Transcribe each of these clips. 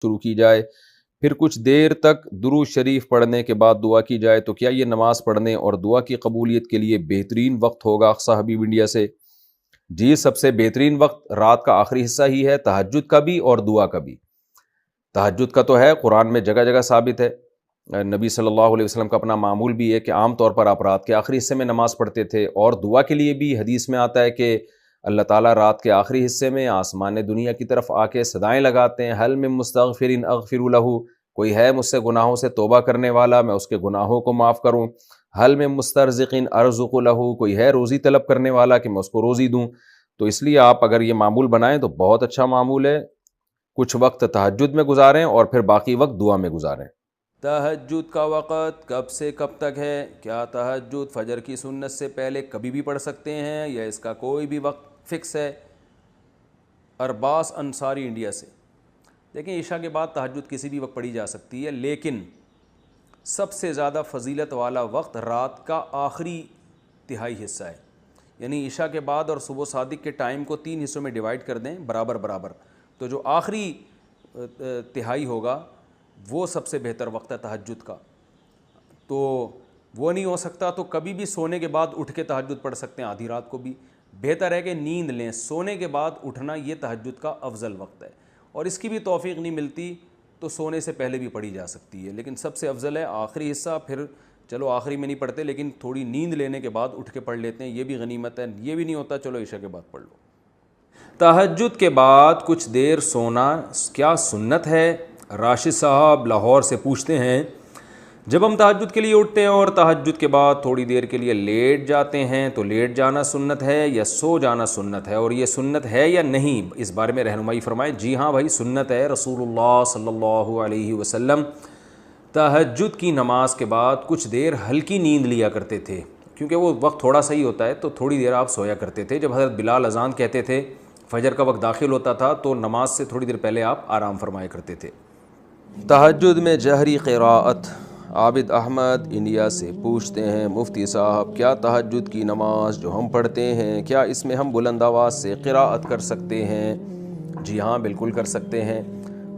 شروع کی جائے، پھر کچھ دیر تک درود شریف پڑھنے کے بعد دعا کی جائے، تو کیا یہ نماز پڑھنے اور دعا کی قبولیت کے لیے بہترین وقت ہوگا؟ اقصی حبیب انڈیا سے جی، سب سے بہترین وقت رات کا آخری حصہ ہی ہے، تہجد کا بھی اور دعا کا بھی۔ تہجد کا تو ہے، قرآن میں جگہ جگہ ثابت ہے، نبی صلی اللہ علیہ وسلم کا اپنا معمول بھی ہے کہ عام طور پر آپ رات کے آخری حصے میں نماز پڑھتے تھے، اور دعا کے لیے بھی حدیث میں آتا ہے کہ اللہ تعالیٰ رات کے آخری حصے میں آسمان دنیا کی طرف آ کے صدائیں لگاتے ہیں، حل من مستغفر اغفر لہ، کوئی ہے مجھ سے گناہوں سے توبہ کرنے والا، میں اس کے گناہوں کو معاف کروں، حل من مسترزق ارزق لہ، کوئی ہے روزی طلب کرنے والا کہ میں اس کو روزی دوں۔ تو اس لیے آپ اگر یہ معمول بنائیں تو بہت اچھا معمول ہے، کچھ وقت تہجد میں گزاریں اور پھر باقی وقت دعا میں گزاریں۔ تہجد کا وقت کب سے کب تک ہے؟ کیا تہجد فجر کی سنت سے پہلے کبھی بھی پڑھ سکتے ہیں یا اس کا کوئی بھی وقت فکس ہے؟ ارباس انصاری انڈیا سے، دیکھیں عشاء کے بعد تہجد کسی بھی وقت پڑھی جا سکتی ہے، لیکن سب سے زیادہ فضیلت والا وقت رات کا آخری تہائی حصہ ہے، یعنی عشاء کے بعد اور صبح صادق کے ٹائم کو 3 حصوں میں ڈیوائڈ کر دیں برابر برابر، تو جو آخری تہائی ہوگا وہ سب سے بہتر وقت ہے تہجد کا۔ تو وہ نہیں ہو سکتا تو کبھی بھی سونے کے بعد اٹھ کے تہجد پڑھ سکتے ہیں، آدھی رات کو بھی بہتر ہے کہ نیند لیں، سونے کے بعد اٹھنا یہ تہجد کا افضل وقت ہے، اور اس کی بھی توفیق نہیں ملتی تو سونے سے پہلے بھی پڑھی جا سکتی ہے، لیکن سب سے افضل ہے آخری حصہ، پھر چلو آخری میں نہیں پڑھتے لیکن تھوڑی نیند لینے کے بعد اٹھ کے پڑھ لیتے ہیں، یہ بھی غنیمت ہے، یہ بھی نہیں ہوتا چلو عشاء کے بعد پڑھ لو۔ تہجد کے بعد کچھ دیر سونا کیا سنت ہے؟ راشد صاحب لاہور سے پوچھتے ہیں، جب ہم تہجد کے لیے اٹھتے ہیں اور تہجد کے بعد تھوڑی دیر کے لیے لیٹ جاتے ہیں تو لیٹ جانا سنت ہے یا سو جانا سنت ہے، اور یہ سنت ہے یا نہیں، اس بارے میں رہنمائی فرمائیں۔ جی ہاں بھائی، سنت ہے، رسول اللہ صلی اللہ علیہ وسلم تہجد کی نماز کے بعد کچھ دیر ہلکی نیند لیا کرتے تھے، کیونکہ وہ وقت تھوڑا سا ہی ہوتا ہے تو تھوڑی دیر آپ سویا کرتے تھے۔ جب حضرت بلال اذان کہتے تھے، فجر کا وقت داخل ہوتا تھا تو نماز سے تھوڑی دیر پہلے آپ آرام فرمایا کرتے تھے۔ تہجد میں جہری قراءت، عابد احمد انڈیا سے پوچھتے ہیں، مفتی صاحب کیا تہجد کی نماز جو ہم پڑھتے ہیں کیا اس میں ہم بلند آواز سے قراءت کر سکتے ہیں؟ جی ہاں بالکل کر سکتے ہیں،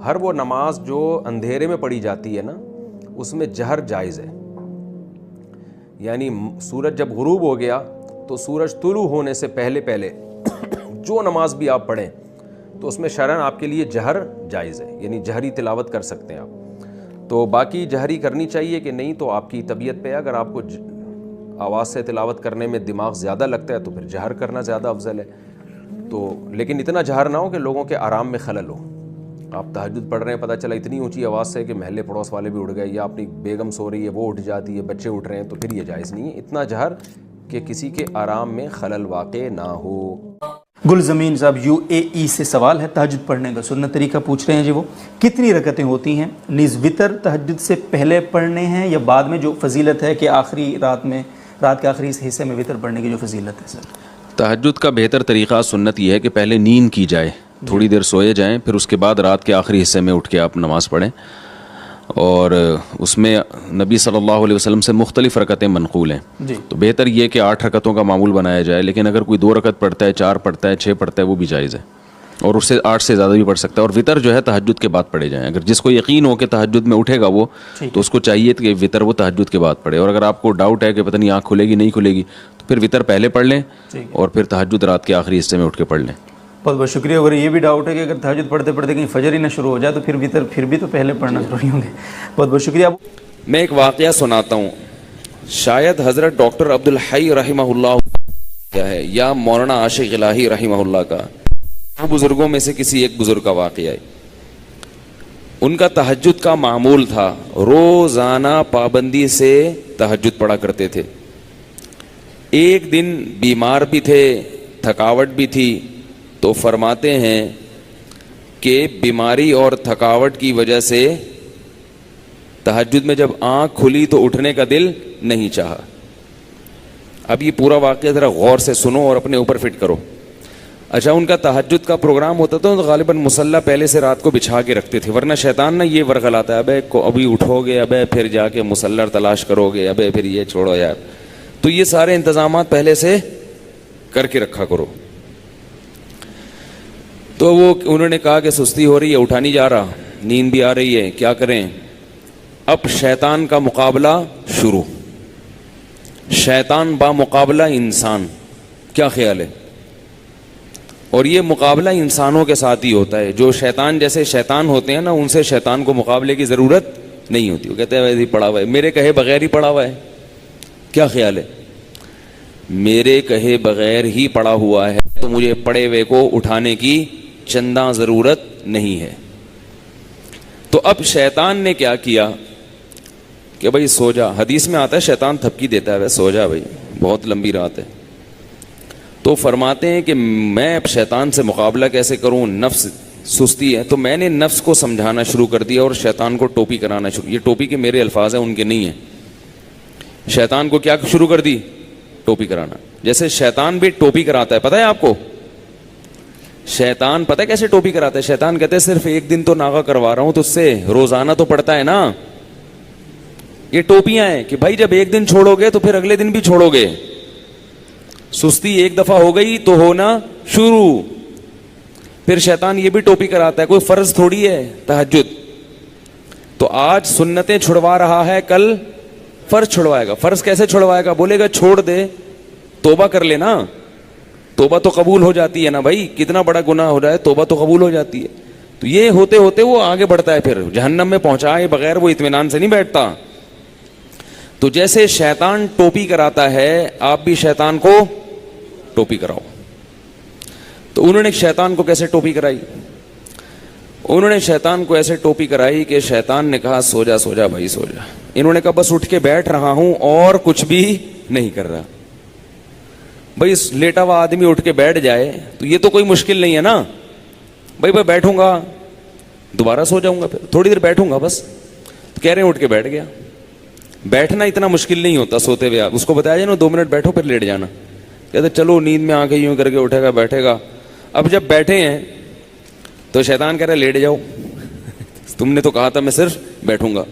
ہر وہ نماز جو اندھیرے میں پڑھی جاتی ہے نا اس میں جہر جائز ہے، یعنی سورج جب غروب ہو گیا تو سورج طلوع ہونے سے پہلے پہلے جو نماز بھی آپ پڑھیں تو اس میں شرعاً آپ کے لیے جہر جائز ہے، یعنی جہری تلاوت کر سکتے ہیں آپ۔ تو باقی جہری کرنی چاہیے کہ نہیں تو آپ کی طبیعت پہ، اگر آپ کو آواز سے تلاوت کرنے میں دماغ زیادہ لگتا ہے تو پھر جہر کرنا زیادہ افضل ہے، تو لیکن اتنا جہر نہ ہو کہ لوگوں کے آرام میں خلل ہو۔ آپ تہجد پڑھ رہے ہیں، پتہ چلا اتنی اونچی آواز سے کہ محلے پڑوس والے بھی اٹھ گئے، یا اپنی بیگم سو رہی ہے وہ اٹھ جاتی ہے، بچے اٹھ رہے ہیں، تو پھر یہ جائز نہیں ہے اتنا جہر کہ کسی کے آرام میں خلل واقع نہ ہو۔ گلزمین صاحب UAE سے سوال ہے، تہجد پڑھنے کا سنت طریقہ پوچھ رہے ہیں جی، وہ کتنی رکعتیں ہوتی ہیں؟ نیز وطر تہجد سے پہلے پڑھنے ہیں یا بعد میں، جو فضیلت ہے کہ آخری رات کے آخری حصے میں وطر پڑھنے کی جو فضیلت ہے سر؟ تہجد کا بہتر طریقہ سنت یہ ہے کہ پہلے نیند کی جائے، تھوڑی دیر سوئے جائیں، پھر اس کے بعد رات کے آخری حصے میں اٹھ کے آپ نماز پڑھیں، اور اس میں نبی صلی اللہ علیہ وسلم سے مختلف رکعتیں منقول ہیں جی، تو بہتر یہ کہ 8 رکعتوں کا معمول بنایا جائے، لیکن اگر کوئی 2 رکعت پڑھتا ہے، 4 پڑھتا ہے، 6 پڑھتا ہے، وہ بھی جائز ہے، اور اس سے 8 سے زیادہ بھی پڑھ سکتا ہے، اور وطر جو ہے تہجد کے بعد پڑھے جائیں، اگر جس کو یقین ہو کہ تہجد میں اٹھے گا وہ تو اس کو چاہیے کہ وطر وہ تہجد کے بعد پڑھے، اور اگر آپ کو ڈاؤٹ ہے کہ پتہ نہیں آنکھ کھلے گی نہیں کھلے گی تو پھر وطر پہلے پڑھ لیں اور پھر تہجد رات کے آخری حصے میں اٹھ کے پڑھ لیں۔ بہت بہت شکریہ۔ اگر یہ بھی ڈاؤٹ ہے کہ اگر تہجد پڑھتے پڑھتے کہیں فجر ہی نہ شروع ہو جائے تو پھر وطر پھر بھی تو پہلے پڑھنا ضروری ہوں گے۔ بہت بہت شکریہ۔ میں ایک واقعہ سناتا ہوں، شاید حضرت ڈاکٹر عبدالحی رحمہ اللہ کیا ہے یا مولانا عاشق الہی رحمہ اللہ کا، وہ بزرگوں میں سے کسی ایک بزرگ کا واقعہ ہے۔ ان کا تہجد کا معمول تھا، روزانہ پابندی سے تہجد پڑھا کرتے تھے۔ ایک دن بیمار بھی تھے، تھکاوٹ بھی تھی، تو فرماتے ہیں کہ بیماری اور تھکاوٹ کی وجہ سے تہجد میں جب آنکھ کھلی تو اٹھنے کا دل نہیں چاہا۔ اب یہ پورا واقعہ ذرا غور سے سنو اور اپنے اوپر فٹ کرو۔ اچھا، ان کا تہجد کا پروگرام ہوتا تھا تو غالباً مصلی پہلے سے رات کو بچھا کے رکھتے تھے، ورنہ شیطان نہ یہ ورغلاتا ہے، ابھی اٹھو گے، پھر جا کے مصلی تلاش کرو گے، پھر یہ چھوڑو یار، تو یہ سارے انتظامات پہلے سے کر کے رکھا کرو۔ تو انہوں نے کہا کہ سستی ہو رہی ہے، اٹھا نہیں جا رہا، نیند بھی آ رہی ہے, کیا کریں؟ اب شیطان کا مقابلہ شروع, شیطان با مقابلہ انسان, کیا خیال ہے؟ اور یہ مقابلہ انسانوں کے ساتھ ہی ہوتا ہے. جو شیطان جیسے شیطان ہوتے ہیں نا, ان سے شیطان کو مقابلے کی ضرورت نہیں ہوتی. وہ کہتے ہیں ویسے ہی پڑا ہوا ہے, میرے کہے بغیر ہی پڑا ہوا ہے. کیا خیال ہے؟ میرے کہے بغیر ہی پڑا ہوا ہے تو مجھے پڑے ہوئے کو اٹھانے کی چنداں ضرورت نہیں ہے. تو اب شیطان نے کیا کیا کہ بھائی سو جا. حدیث میں آتا ہے شیطان تھپکی دیتا ہے, سو جا بھائی بہت لمبی رات ہے. تو فرماتے ہیں کہ میں اب شیطان سے مقابلہ کیسے کروں, نفس سستی ہے. تو میں نے نفس کو سمجھانا شروع کر دیا اور شیطان کو ٹوپی کرانا شروع. یہ ٹوپی کے میرے الفاظ ہیں, ان کے نہیں ہیں. شیطان کو کیا شروع کر دی؟ ٹوپی کرانا. جیسے شیطان بھی ٹوپی کراتا ہے, پتہ ہے آپ کو شیطان پتہ ہے کیسے ٹوپی کراتا ہے؟ شیطان کہتے ہیں صرف ایک دن تو ناغہ کروا رہا ہوں تو اس سے روزانہ تو پڑتا ہے نا. یہ ٹوپیاں ہیں کہ بھائی جب ایک دن چھوڑو گے تو پھر اگلے دن بھی چھوڑو گے. سستی ایک دفعہ ہو گئی تو ہونا شروع. پھر شیطان یہ بھی ٹوپی کراتا ہے, کوئی فرض تھوڑی ہے تہجد. تو آج سنتیں چھڑوا رہا ہے, کل فرض چھڑوائے گا. فرض کیسے چھڑوائے گا؟ بولے گا چھوڑ دے, توبہ کر لینا. توبہ تو قبول ہو جاتی ہے نا بھائی, کتنا بڑا گناہ ہو جائے توبہ تو قبول ہو جاتی ہے. تو یہ ہوتے ہوتے وہ آگے بڑھتا ہے, پھر جہنم میں پہنچائے بغیر وہ اطمینان سے نہیں بیٹھتا. تو جیسے شیطان ٹوپی کراتا ہے, آپ بھی شیطان کو ٹوپی کراؤ. تو انہوں نے شیطان کو کیسے ٹوپی کرائی؟ انہوں نے شیطان کو ایسے ٹوپی کرائی کہ شیطان نے کہا سو جا سو جا بھائی سو جا. انہوں نے کہا بس اٹھ کے بیٹھ رہا ہوں اور کچھ بھی نہیں کر رہا. بھائی لیٹا ہوا آدمی اٹھ کے بیٹھ جائے تو یہ تو کوئی مشکل نہیں ہے نا. بھائی میں بیٹھوں گا دوبارہ سو جاؤں گا, پھر تھوڑی دیر بیٹھوں گا بس. تو کہہ رہے ہیں اٹھ کے بیٹھ گیا. بیٹھنا اتنا مشکل نہیں ہوتا سوتے ہوئے. آپ اس کو بتایا جائے نا 2 منٹ بیٹھو پھر لیٹ جانا, کہتے چلو نیند میں آ کے یوں کر کے اٹھے گا بیٹھے گا. اب جب بیٹھے ہیں تو شیطان کہہ رہا ہے لیٹ جاؤ, تم نے تو کہا تھا میں صرف بیٹھوں گا.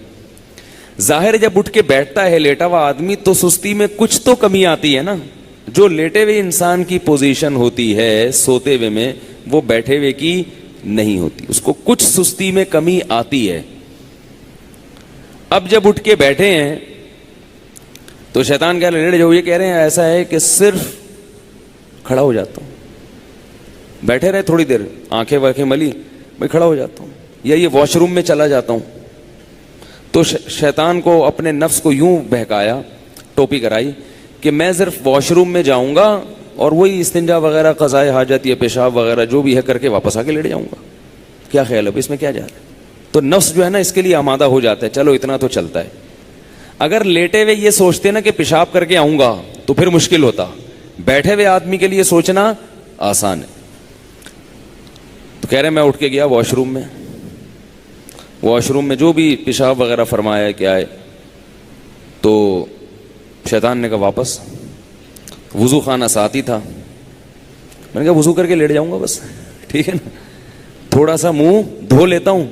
ظاہر جب اٹھ کے بیٹھتا ہے لیٹا ہوا آدمی تو سستی میں کچھ تو کمی آتی ہے نا. جو لیٹے ہوئے انسان کی پوزیشن ہوتی ہے سوتے ہوئے میں, وہ بیٹھے ہوئے کی نہیں ہوتی. اس کو کچھ سستی میں کمی آتی ہے. اب جب اٹھ کے بیٹھے ہیں تو شیطان کہہ رہے لیٹ جاؤ. یہ کہہ رہے ہیں ایسا ہے کہ صرف کھڑا ہو جاتا ہوں, بیٹھے رہے تھوڑی دیر, آنکھیں واکھیں ملی, میں کھڑا ہو جاتا ہوں, یا یہ واش روم میں چلا جاتا ہوں. تو شیطان کو اپنے نفس کو یوں بہکایا, ٹوپی کرائی کہ میں صرف واش روم میں جاؤں گا اور وہی استنجا وغیرہ قضائے حاجت یا پیشاب وغیرہ جو بھی ہے کر کے واپس آ کے لیٹ جاؤں گا. کیا خیال ہے اس میں کیا جا رہا ہے؟ تو نفس جو ہے نا اس کے لیے آمادہ ہو جاتا ہے, چلو اتنا تو چلتا ہے. اگر لیٹے ہوئے یہ سوچتے نا کہ پیشاب کر کے آؤں گا تو پھر مشکل ہوتا. بیٹھے ہوئے آدمی کے لیے سوچنا آسان ہے. تو کہہ رہے میں اٹھ کے گیا واش روم میں, واش روم میں جو بھی پیشاب وغیرہ فرمایا ہے کیا ہے. تو شیطان نے کہا واپس. وضو خانہ ساتھ ہی تھا. میں نے کہا وضو کر کے لیٹ جاؤں گا بس, ٹھیک ہے نا, تھوڑا سا منہ دھو لیتا ہوں,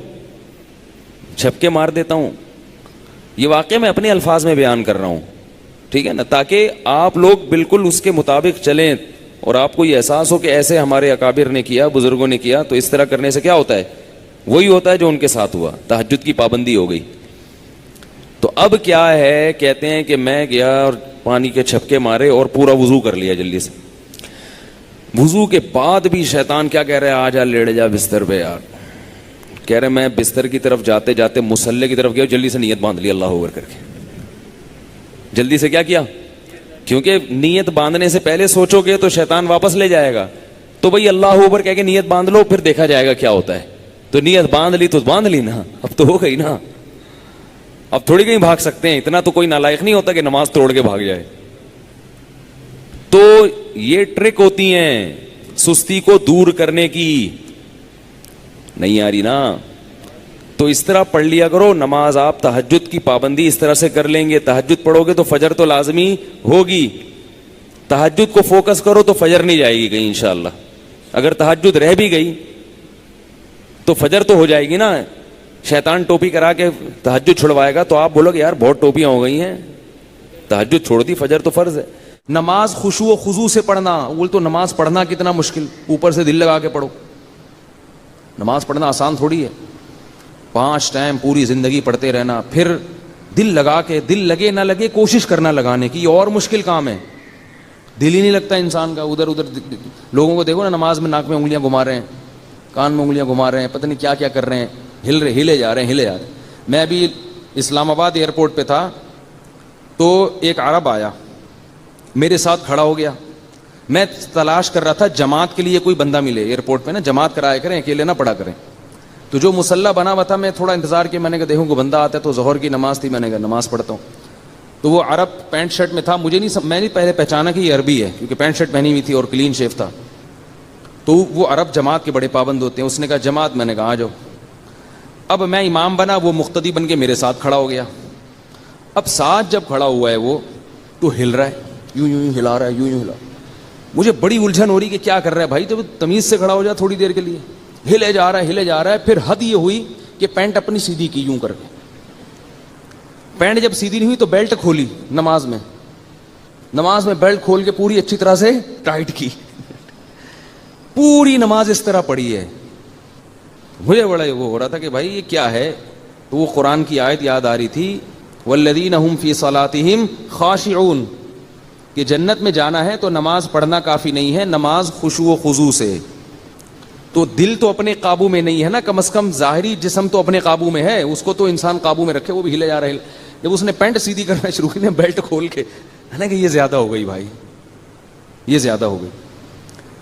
چھپکے مار دیتا ہوں. یہ واقعہ میں اپنے الفاظ میں بیان کر رہا ہوں, ٹھیک ہے نا, تاکہ آپ لوگ بالکل اس کے مطابق چلیں اور آپ کو یہ احساس ہو کہ ایسے ہمارے اکابر نے کیا, بزرگوں نے کیا. تو اس طرح کرنے سے کیا ہوتا ہے؟ وہی ہوتا ہے جو ان کے ساتھ ہوا, تہجد کی پابندی ہو گئی. تو اب کیا ہے, کہتے ہیں کہ میں گیا اور پانی کے چھپکے مارے اور پورا وضو کر لیا جلدی سے. وضو کے بعد بھی شیطان کیا کہہ رہے ہیں, آ جا لیٹ جا بستر پہ یار. کہہ رہے میں بستر کی طرف جاتے جاتے مصلی کی طرف گیا, جلدی سے نیت باندھ لی اللہ اکبر کر کے. جلدی سے کیا کیا؟ کیونکہ نیت باندھنے سے پہلے سوچو گے تو شیطان واپس لے جائے گا. تو بھئی اللہ اکبر کہہ کے نیت باندھ لو, پھر دیکھا جائے گا کیا ہوتا ہے. تو نیت باندھ لی تو باندھ لی نا, اب تو ہو گئی نا, اب تھوڑی کہیں بھاگ سکتے ہیں. اتنا تو کوئی نالائق نہیں ہوتا کہ نماز توڑ کے بھاگ جائے. تو یہ ٹرک ہوتی ہیں سستی کو دور کرنے کی. نہیں آ رہی نا, تو اس طرح پڑھ لیا کرو نماز. آپ تہجد کی پابندی اس طرح سے کر لیں گے, تہجد پڑھو گے تو فجر تو لازمی ہوگی. تہجد کو فوکس کرو تو فجر نہیں جائے گی کہیں انشاءاللہ. اگر تہجد رہ بھی گئی تو فجر تو ہو جائے گی نا. شیطان ٹوپی کرا کے تہجد چھڑوائے گا تو آپ بولو گے یار بہت ٹوپیاں ہو گئی ہیں, تہجد چھوڑ دی, فجر تو فرض ہے. نماز خشوع و خضوع سے پڑھنا, بول تو نماز پڑھنا کتنا مشکل, اوپر سے دل لگا کے پڑھو. نماز پڑھنا آسان تھوڑی ہے. 5 ٹائم پوری زندگی پڑھتے رہنا, پھر دل لگا کے, دل لگے نہ لگے کوشش کرنا لگانے کی, یہ اور مشکل کام ہے. دل ہی نہیں لگتا انسان کا, ادھر ادھر لوگوں کو دیکھو نا نماز میں ناک میں انگلیاں گھما رہے ہیں, کان میں انگلیاں گھما رہے ہیں, پتہ نہیں کیا کیا کر رہے ہیں, ہلے جا رہے ہیں. میں ابھی اسلام آباد ایئرپورٹ پہ تھا تو ایک عرب آیا میرے ساتھ کھڑا ہو گیا. میں تلاش کر رہا تھا جماعت کے لیے کوئی بندہ ملے ایئرپورٹ پہ نا, جماعت کرایا کریں, اکیلے نہ پڑھا کریں. تو جو مسلح بنا ہوا تھا میں تھوڑا انتظار کیا, میں نے کہا دیکھوں کوئی بندہ آتا ہے, تو ظہر کی نماز تھی, میں نے کہا نماز پڑھتا ہوں. تو وہ عرب پینٹ شرٹ میں تھا, میں نہیں پہلے پہچانا کہ یہ عربی ہے کیونکہ پینٹ شرٹ پہنی ہوئی تھی اور کلین شیف تھا. تو وہ عرب جماعت کے بڑے پابند ہوتے ہیں, اس نے کہا جماعت, میں نے کہا آ جاؤ. اب میں امام بنا, وہ مقتدی بن کے میرے ساتھ کھڑا ہو گیا. اب ساتھ جب کھڑا ہوا ہے وہ تو ہل رہا ہے, یوں یوں ہلا رہا ہے, یوں ہلا. مجھے بڑی الجھن ہو رہی کہ کیا کر رہا ہے بھائی, تو تمیز سے کھڑا ہو جا تھوڑی دیر کے لیے. ہلے جا رہا ہے. پھر حد یہ ہوئی کہ پینٹ اپنی سیدھی کی یوں کر کے. پینٹ جب سیدھی نہیں ہوئی تو بیلٹ کھولی نماز میں بیلٹ کھول کے پوری اچھی طرح سے ٹائٹ کی. پوری نماز اس طرح پڑھی ہے. مجھے بڑا وہ ہو رہا تھا کہ بھائی یہ کیا ہے. تو وہ قرآن کی آیت یاد آ رہی تھی, والذین هم فی صلاتہم خاشعون, کہ جنت میں جانا ہے تو نماز پڑھنا کافی نہیں ہے, نماز خشوع و خضوع سے. تو دل تو اپنے قابو میں نہیں ہے نا, کم از کم ظاہری جسم تو اپنے قابو میں ہے, اس کو تو انسان قابو میں رکھے, وہ بھی ہلے جا رہا ہے. جب اس نے پینٹ سیدھی کرنا شروع کی, بیلٹ کھول کے, ہے نا کہ یہ زیادہ ہو گئی بھائی, یہ زیادہ ہو گئی.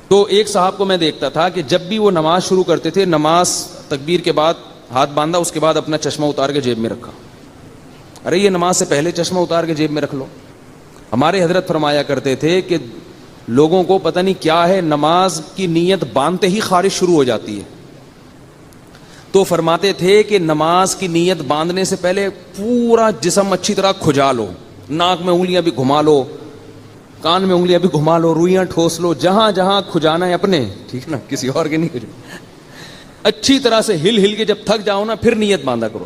تو ایک صاحب کو میں دیکھتا تھا کہ جب بھی وہ نماز شروع کرتے تھے, نماز تکبیر کے بعد ہاتھ باندھا, اس کے بعد اپنا چشمہ اتار کے جیب میں رکھا. ارے یہ نماز سے پہلے چشمہ اتار کے جیب میں رکھ لو. ہمارے حضرت فرمایا کرتے تھے کہ لوگوں کو پتہ نہیں کیا ہے, نماز کی نیت باندھتے ہی خارش شروع ہو جاتی ہے. تو فرماتے تھے کہ نماز کی نیت باندھنے سے پہلے پورا جسم اچھی طرح کھجا لو, ناک میں انگلیاں بھی گھما لو, کان میں انگلیاں بھی گھما لو, روئیاں ٹھوس لو, جہاں جہاں کھجانا ہے اپنے, ٹھیک نا, کسی اور کے نہیں کھجانا. اچھی طرح سے ہل کے جب تھک جاؤ نا, پھر نیت باندھا کرو.